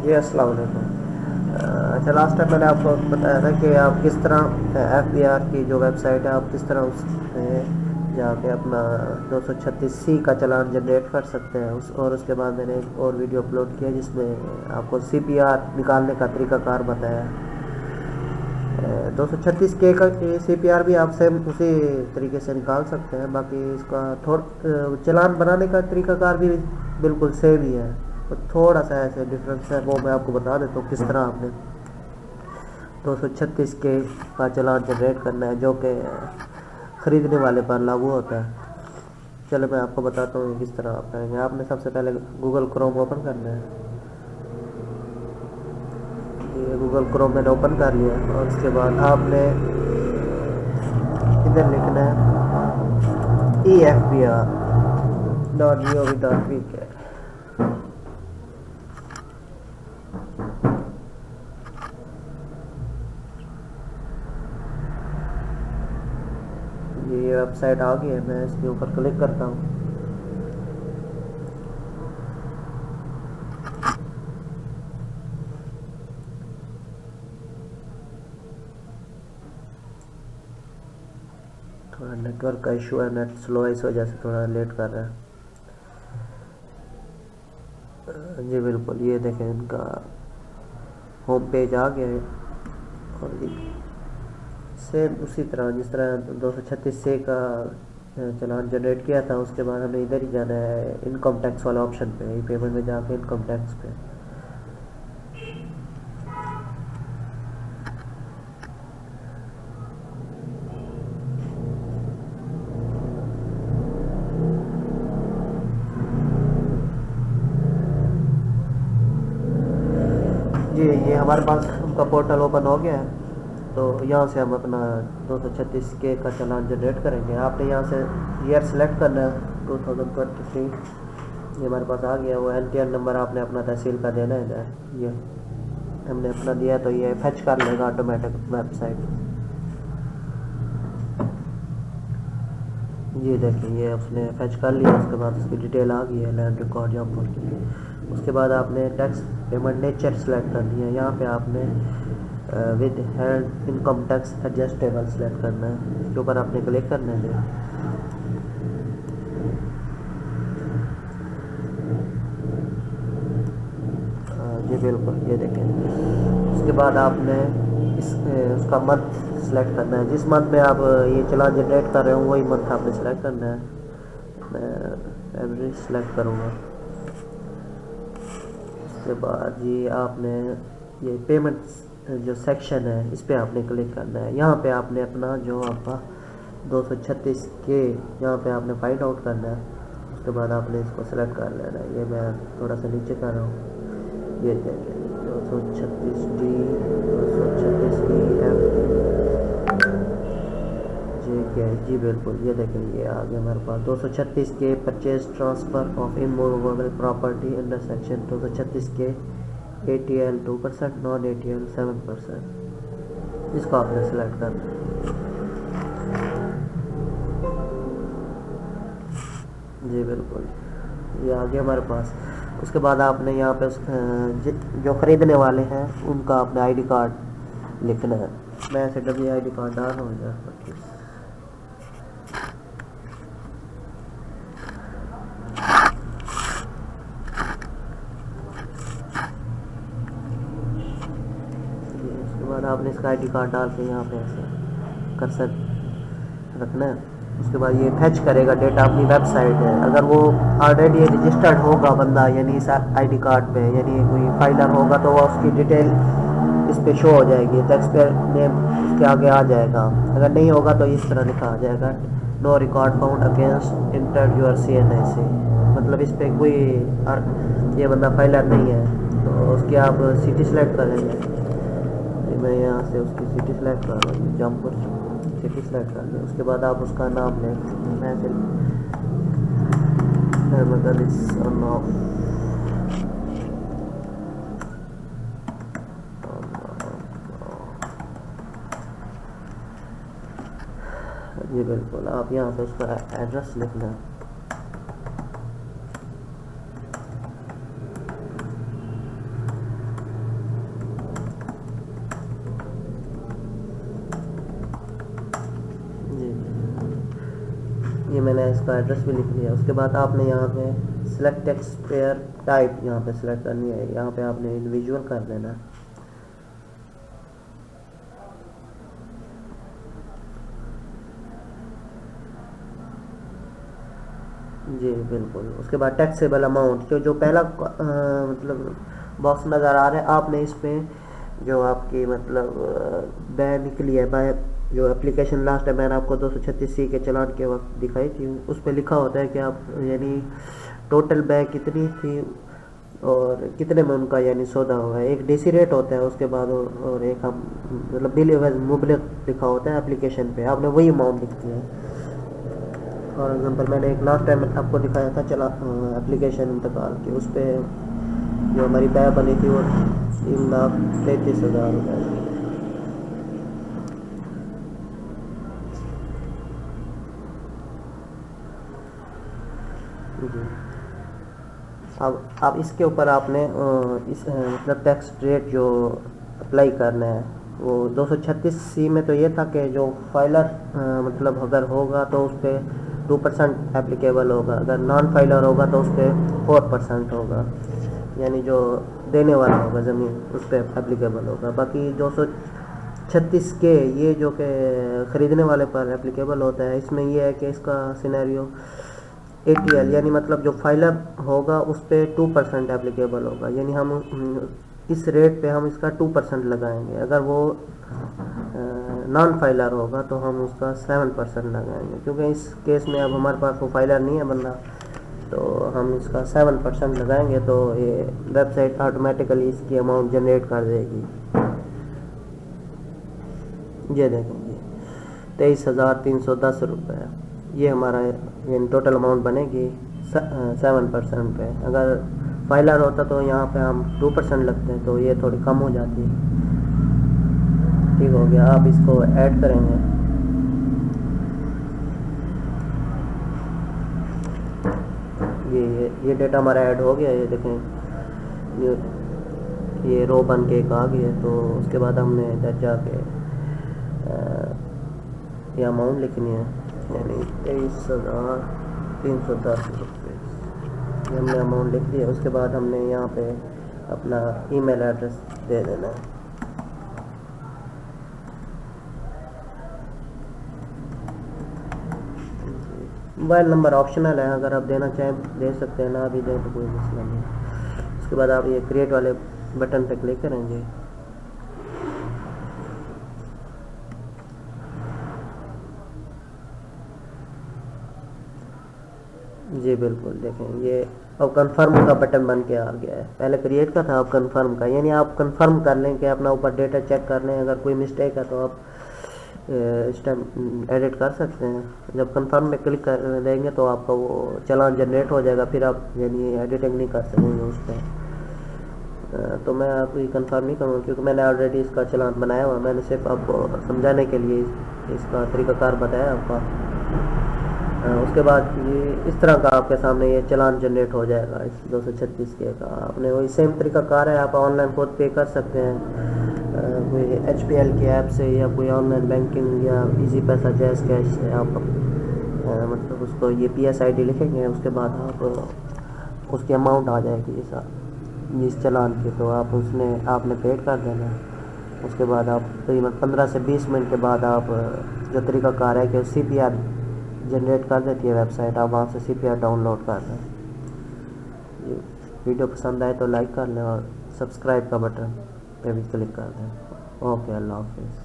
जी अस्सलाम वालेकुम। अच्छा, लास्ट टाइम मैंने आपको बताया था कि आप किस तरह FBR की जो वेबसाइट है आप किस तरह उसमें जाके अपना 236C का चालान जनरेट कर सकते हैं। और उसके बाद मैंने एक और वीडियो अपलोड किया जिसमें आपको CPR निकालने का तरीकाकार बताया। 236K का CPR भी आप सेम उसी तरीके से निकाल सकते हैं। बाकी इसका चालान बनाने का तरीकाकार भी बिल्कुल सेम ही है, तो थोड़ा सा ऐसे डिफरेंस है, वो मैं आपको बता देता हूँ किस तरह आपने 236K का चालान जनरेट करना है जो कि ख़रीदने वाले पर लागू होता है। चलो मैं आपको बताता हूँ किस तरह आप करेंगे। आपने सबसे पहले गूगल क्रोम ओपन करना है। ये गूगल क्रोम मैंने ओपन कर लिया है और उसके बाद आपने इधर लिखना है EFBR.gov.pk। ये वेबसाइट आ गई है, मैं इसके ऊपर क्लिक करता हूँ। थोड़ा नेटवर्क का इशू है, नेट स्लो है, इस वजह से थोड़ा लेट कर रहा है। जी बिल्कुल, ये देखें इनका होम पेज आ गया है। और सेम उसी तरह जिस तरह 236 का चालान जनरेट किया था, उसके बाद हमें इधर ही जाना है इनकम टैक्स वाला ऑप्शन पे, पेमेंट में जाके इनकम टैक्स पे। जी ये हमारे पास उनका पोर्टल ओपन हो गया है। तो यहाँ से हम अपना 236K का चालान जनरेट करेंगे। आपने यहाँ से ईयर सेलेक्ट करना है 2023। ये हमारे पास आ गया। वो NTR नंबर आपने अपना तहसील का देना है इधर। ये हमने अपना दिया तो ये फैच कर लेगा ऑटोमेटिक वेबसाइट। ये देखिए ये उसने फैच कर लिया। उसके बाद उसकी डिटेल आ गई है लैंड रिकॉर्ड यहाँ पर। उसके बाद आपने टैक्स पेमेंट नेचर सेलेक्ट करनी है। यहाँ पे आपने with held income tax adjustable select करना है। इसके ऊपर आपने क्लिक करना है। जी बिल्कुल, ये देखें। उसके बाद आपने उसका मंथ सेलेक्ट करना है। जिस मंथ में आप ये चालान जनरेट कर रहे हो वही मंथ आपने सेलेक्ट करना है। मैं फरवरी सेलेक्ट करूँगा। उसके बाद ये आपने ये पेमेंट्स जो सेक्शन है इस पर आपने क्लिक करना है। यहाँ पे आपने अपना जो आपका 236K यहाँ पे आपने फाइंड आउट करना है। उसके बाद आपने इसको सेलेक्ट कर लेना है। ये मैं थोड़ा सा नीचे कर रहा हूँ। ये देखें 236D 236EF जी क्या है। जी बिल्कुल, ये देखें ये आ गया हमारे पास 236K purchase transfer of immovable property under section 236K ATL 2%, non ATL 7%। इसको आपने सेलेक्ट करना है। जी बिल्कुल, ये आ गया हमारे पास। उसके बाद आपने यहाँ पे जो ख़रीदने वाले हैं उनका अपना ID कार्ड लिखना है। मैं ऐसे WID कार्ड डाल रहा हूँ इधर 25। उसके बाद आपने इसका ID कार्ड डाल के यहाँ पे ऐसे कर्सर रखना है। उसके बाद ये फैच करेगा डेटा अपनी वेबसाइट है। अगर वो ऑलरेडी रजिस्टर्ड होगा बंदा यानी इस ID कार्ड पे, यानी कोई फाइलर होगा तो वो उसकी डिटेल इस पे शो हो जाएगी, टैक्स पेयर नेम उसके आगे आ जाएगा। अगर नहीं होगा तो इस तरह लिखा आ जाएगा no record found against enter your CNIC। मतलब इस पर कोई ये बंदा फाइलर नहीं है। तो उसकी आप सिटी सेलेक्ट करेंगे। मैं यहाँ से उसकी सिटी सेलेक्ट कर रहा हूँ, जमपुर सिटी सेलेक्ट कर लिया। उसके बाद आप उसका नाम लें। मैं जी बिल्कुल, आप यहाँ पे उसका एड्रेस लिखना है। मैंने इसका एड्रेस भी लिख लिया। उसके बाद आपने यहाँ पे सिलेक्ट टैक्स पेयर टाइप यहाँ पे सिलेक्ट करनी है, यहाँ पे आपने इंडिविजुअल कर देना है। जी बिल्कुल। उसके बाद टैक्सेबल अमाउंट जो पहला मतलब बॉक्स नज़र आ रहा है, आपने इस पे जो आपकी मतलब बैन निकली है बाय जो एप्लीकेशन लास्ट टाइम मैंने आपको 236C के चलान के वक्त दिखाई थी, उस पर लिखा होता है कि आप यानी टोटल बैग कितनी थी और कितने में उनका यानी सौदा हुआ है। एक डीसी रेट होता है, उसके बाद और एक हम मतलब बिल मुबलक लिखा होता है एप्लीकेशन पे, आपने वही अमाउंट लिख दिया है। फॉर एग्जांपल मैंने एक लास्ट टाइम आपको दिखाया था चला एप्लीकेशन इंतकाल की, उस पर जो हमारी बैग बनी थी वो 3,33,000 रुपये की। जी अब इसके ऊपर आपने इस मतलब टैक्स रेट जो अप्लाई करना है वो 236C में तो ये था कि जो फाइलर मतलब अगर होगा तो उस पर 2% एप्लीकेबल होगा, अगर नॉन फाइलर होगा तो उस पर 4% होगा, यानी जो देने वाला होगा ज़मीन उस पर एप्लीकेबल होगा। बाकी 236 के ये जो कि ख़रीदने वाले पर एप्लीकेबल होता है, इसमें ये है कि इसका सिनेरियो ATL यानी मतलब जो फाइलर होगा उस पर 2% एप्लीकेबल होगा, यानी हम इस रेट पे हम इसका 2% लगाएंगे। अगर वो नॉन फाइलर होगा तो हम उसका 7% लगाएंगे, क्योंकि इस केस में अब हमारे पास वो फाइलर नहीं है बंदा, तो हम इसका 7% लगाएंगे तो ये वेबसाइट ऑटोमेटिकली इसकी अमाउंट जनरेट कर देगी। ये देखेंगे 23,310 रुपये ये हमारा यानी टोटल अमाउंट बनेगी 7% पे। अगर फाइलर होता तो यहाँ पे हम 2% लगते हैं, तो ये थोड़ी कम हो जाती है। ठीक हो गया, आप इसको ऐड करेंगे। ये डेटा हमारा ऐड हो गया, ये देखें ये रो बन के एक आ गई है। तो उसके बाद हमने इधर जाके ये अमाउंट लिखनी है, यानी 23,310 रुपये ये हमने अमाउंट लिख दिया। उसके बाद हमने यहाँ पे अपना ईमेल एड्रेस दे देना है। मोबाइल नंबर ऑप्शनल है, अगर आप देना चाहें दे सकते हैं, ना भी दें तो कोई मसला नहीं। उसके बाद आप ये क्रिएट वाले बटन पे क्लिक करेंगे। जी बिल्कुल, देखें ये अब कंफर्म का बटन बन के आ गया है, पहले क्रिएट का था अब कंफर्म का, यानी आप कंफर्म कर लें कि अपना ऊपर डेटा चेक कर लें, अगर कोई मिस्टेक है तो आप इस टाइम एडिट कर सकते हैं। जब कंफर्म में क्लिक कर देंगे तो आपका वो चलान जनरेट हो जाएगा, फिर आप यानी एडिटिंग नहीं कर सकेंगे उस पर। तो मैं आपको ये कंफर्म नहीं करूँगा क्योंकि मैंने ऑलरेडी इसका चलान बनाया हुआ, मैंने सिर्फ आपको समझाने के लिए इसका तरीक़ाकार बताया आपका। उसके बाद ये इस तरह का आपके सामने ये चलान जनरेट हो जाएगा इस 236K का। आपने वही सेम तरीक़ाकार है, आप ऑनलाइन खुद पे कर सकते हैं कोई HPL की ऐप से या कोई ऑनलाइन बैंकिंग या इजी पैसा जैज़ कैश से आप मतलब उसको ये PSID लिखेंगे, उसके बाद आप उसकी अमाउंट आ जाएगी इस चलान की, तो आप आपने पेड कर देना है। उसके बाद आप करीबन 15 से 20 मिनट के बाद आप जो तरीक़ाकार है कि CPR जनरेट कर देती है वेबसाइट, आप वहाँ से CPR डाउनलोड कर लें। वीडियो पसंद आए तो लाइक कर लें और सब्सक्राइब का बटन पे भी क्लिक कर दें। ओके, अल्लाह हाफिज़।